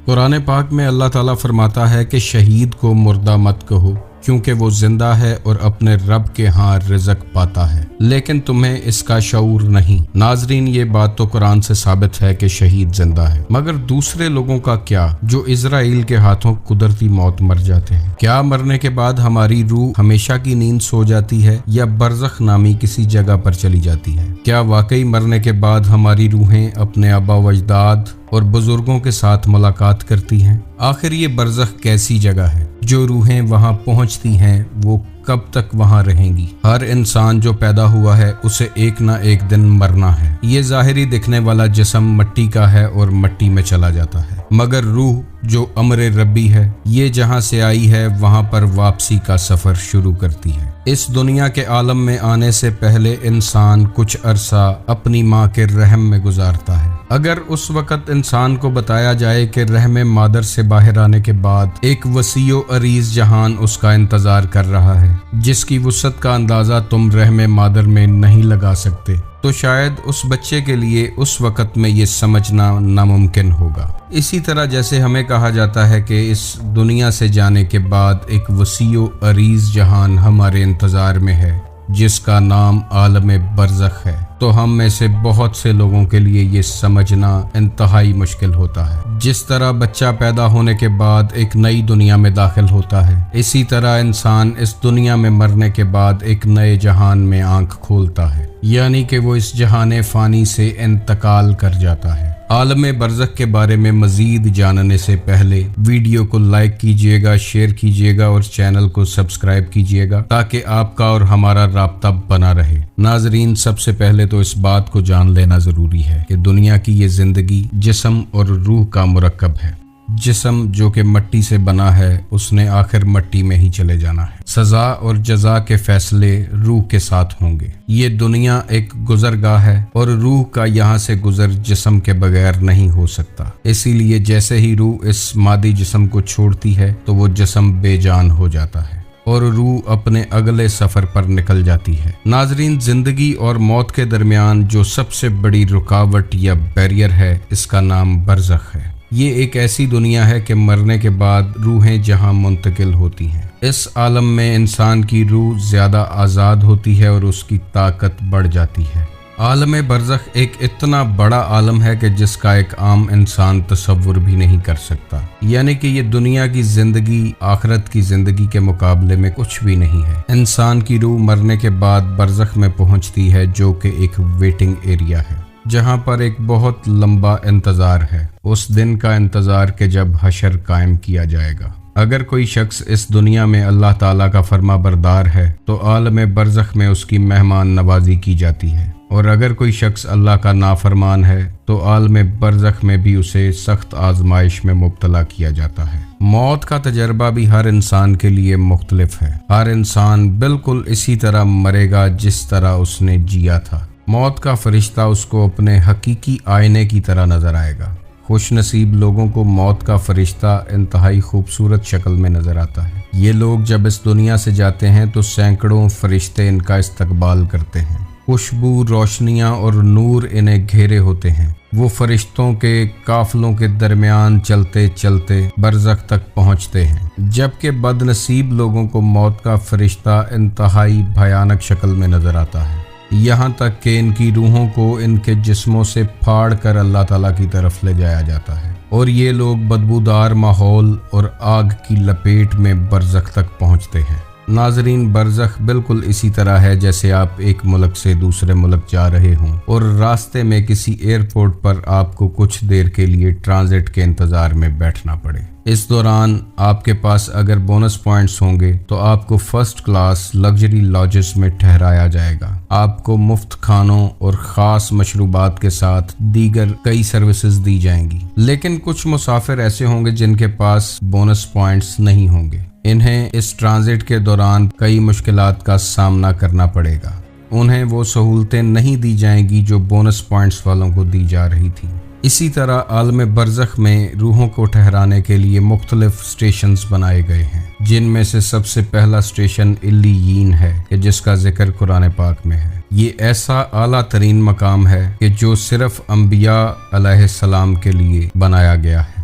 قرآن پاک میں اللہ تعالیٰ فرماتا ہے کہ شہید کو مردہ مت کہو، کیونکہ وہ زندہ ہے اور اپنے رب کے ہاں رزق پاتا ہے، لیکن تمہیں اس کا شعور نہیں۔ ناظرین، یہ بات تو قرآن سے ثابت ہے کہ شہید زندہ ہے، مگر دوسرے لوگوں کا کیا جو اسرائیل کے ہاتھوں قدرتی موت مر جاتے ہیں؟ کیا مرنے کے بعد ہماری روح ہمیشہ کی نیند سو جاتی ہے یا برزخ نامی کسی جگہ پر چلی جاتی ہے؟ کیا واقعی مرنے کے بعد ہماری روحیں اپنے آبا و اجداد اور بزرگوں کے ساتھ ملاقات کرتی ہیں؟ آخر یہ برزخ کیسی جگہ ہے؟ جو روحیں وہاں پہنچتی ہیں وہ کب تک وہاں رہیں گی؟ ہر انسان جو پیدا ہوا ہے اسے ایک نہ ایک دن مرنا ہے۔ یہ ظاہری دکھنے والا جسم مٹی کا ہے اور مٹی میں چلا جاتا ہے، مگر روح جو امر ربی ہے، یہ جہاں سے آئی ہے وہاں پر واپسی کا سفر شروع کرتی ہے۔ اس دنیا کے عالم میں آنے سے پہلے انسان کچھ عرصہ اپنی ماں کے رحم میں گزارتا ہے۔ اگر اس وقت انسان کو بتایا جائے کہ رحم مادر سے باہر آنے کے بعد ایک وسیع و عریض جہان اس کا انتظار کر رہا ہے، جس کی وسعت کا اندازہ تم رحم مادر میں نہیں لگا سکتے، تو شاید اس بچے کے لیے اس وقت میں یہ سمجھنا ناممکن ہوگا۔ اسی طرح جیسے ہمیں کہا جاتا ہے کہ اس دنیا سے جانے کے بعد ایک وسیع و عریض جہان ہمارے انتظار میں ہے جس کا نام عالم برزخ ہے، تو ہم میں سے بہت سے لوگوں کے لیے یہ سمجھنا انتہائی مشکل ہوتا ہے۔ جس طرح بچہ پیدا ہونے کے بعد ایک نئی دنیا میں داخل ہوتا ہے، اسی طرح انسان اس دنیا میں مرنے کے بعد ایک نئے جہان میں آنکھ کھولتا ہے، یعنی کہ وہ اس جہان فانی سے انتقال کر جاتا ہے۔ عالم برزخ کے بارے میں مزید جاننے سے پہلے ویڈیو کو لائک کیجیے گا، شیئر کیجیے گا اور چینل کو سبسکرائب کیجیے گا تاکہ آپ کا اور ہمارا رابطہ بنا رہے۔ ناظرین، سب سے پہلے تو اس بات کو جان لینا ضروری ہے کہ دنیا کی یہ زندگی جسم اور روح کا مرکب ہے۔ جسم جو کہ مٹی سے بنا ہے، اس نے آخر مٹی میں ہی چلے جانا ہے۔ سزا اور جزا کے فیصلے روح کے ساتھ ہوں گے۔ یہ دنیا ایک گزرگاہ ہے اور روح کا یہاں سے گزر جسم کے بغیر نہیں ہو سکتا۔ اسی لیے جیسے ہی روح اس مادی جسم کو چھوڑتی ہے تو وہ جسم بے جان ہو جاتا ہے اور روح اپنے اگلے سفر پر نکل جاتی ہے۔ ناظرین، زندگی اور موت کے درمیان جو سب سے بڑی رکاوٹ یا بیریئر ہے، اس کا نام برزخ ہے۔ یہ ایک ایسی دنیا ہے کہ مرنے کے بعد روحیں جہاں منتقل ہوتی ہیں۔ اس عالم میں انسان کی روح زیادہ آزاد ہوتی ہے اور اس کی طاقت بڑھ جاتی ہے۔ عالم برزخ ایک اتنا بڑا عالم ہے کہ جس کا ایک عام انسان تصور بھی نہیں کر سکتا، یعنی کہ یہ دنیا کی زندگی آخرت کی زندگی کے مقابلے میں کچھ بھی نہیں ہے۔ انسان کی روح مرنے کے بعد برزخ میں پہنچتی ہے، جو کہ ایک ویٹنگ ایریا ہے، جہاں پر ایک بہت لمبا انتظار ہے، اس دن کا انتظار کہ جب حشر قائم کیا جائے گا۔ اگر کوئی شخص اس دنیا میں اللہ تعالیٰ کا فرما بردار ہے تو عالم برزخ میں اس کی مہمان نوازی کی جاتی ہے، اور اگر کوئی شخص اللہ کا نافرمان ہے تو عالم برزخ میں بھی اسے سخت آزمائش میں مبتلا کیا جاتا ہے۔ موت کا تجربہ بھی ہر انسان کے لیے مختلف ہے۔ ہر انسان بالکل اسی طرح مرے گا جس طرح اس نے جیا تھا۔ موت کا فرشتہ اس کو اپنے حقیقی آئینے کی طرح نظر آئے گا۔ خوش نصیب لوگوں کو موت کا فرشتہ انتہائی خوبصورت شکل میں نظر آتا ہے۔ یہ لوگ جب اس دنیا سے جاتے ہیں تو سینکڑوں فرشتے ان کا استقبال کرتے ہیں۔ خوشبو، روشنیاں اور نور انہیں گھیرے ہوتے ہیں۔ وہ فرشتوں کے قافلوں کے درمیان چلتے چلتے برزخ تک پہنچتے ہیں، جبکہ بد نصیب لوگوں کو موت کا فرشتہ انتہائی بھیانک شکل میں نظر آتا ہے، یہاں تک کہ ان کی روحوں کو ان کے جسموں سے پھاڑ کر اللہ تعالیٰ کی طرف لے جایا جاتا ہے، اور یہ لوگ بدبودار ماحول اور آگ کی لپیٹ میں برزخ تک پہنچتے ہیں۔ ناظرین، برزخ بالکل اسی طرح ہے جیسے آپ ایک ملک سے دوسرے ملک جا رہے ہوں اور راستے میں کسی ایئرپورٹ پر آپ کو کچھ دیر کے لیے ٹرانزٹ کے انتظار میں بیٹھنا پڑے۔ اس دوران آپ کے پاس اگر بونس پوائنٹس ہوں گے تو آپ کو فرسٹ کلاس لگژری لاجز میں ٹھہرایا جائے گا۔ آپ کو مفت کھانوں اور خاص مشروبات کے ساتھ دیگر کئی سروسز دی جائیں گی، لیکن کچھ مسافر ایسے ہوں گے جن کے پاس بونس پوائنٹس نہیں ہوں گے۔ انہیں اس ٹرانزٹ کے دوران کئی مشکلات کا سامنا کرنا پڑے گا۔ انہیں وہ سہولتیں نہیں دی جائیں گی جو بونس پوائنٹس والوں کو دی جا رہی تھیں۔ اسی طرح عالم برزخ میں روحوں کو ٹھہرانے کے لیے مختلف سٹیشنز بنائے گئے ہیں، جن میں سے سب سے پہلا سٹیشن علیین ہے کہ جس کا ذکر قرآن پاک میں ہے۔ یہ ایسا اعلیٰ ترین مقام ہے کہ جو صرف انبیاء علیہ السلام کے لیے بنایا گیا ہے۔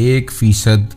1%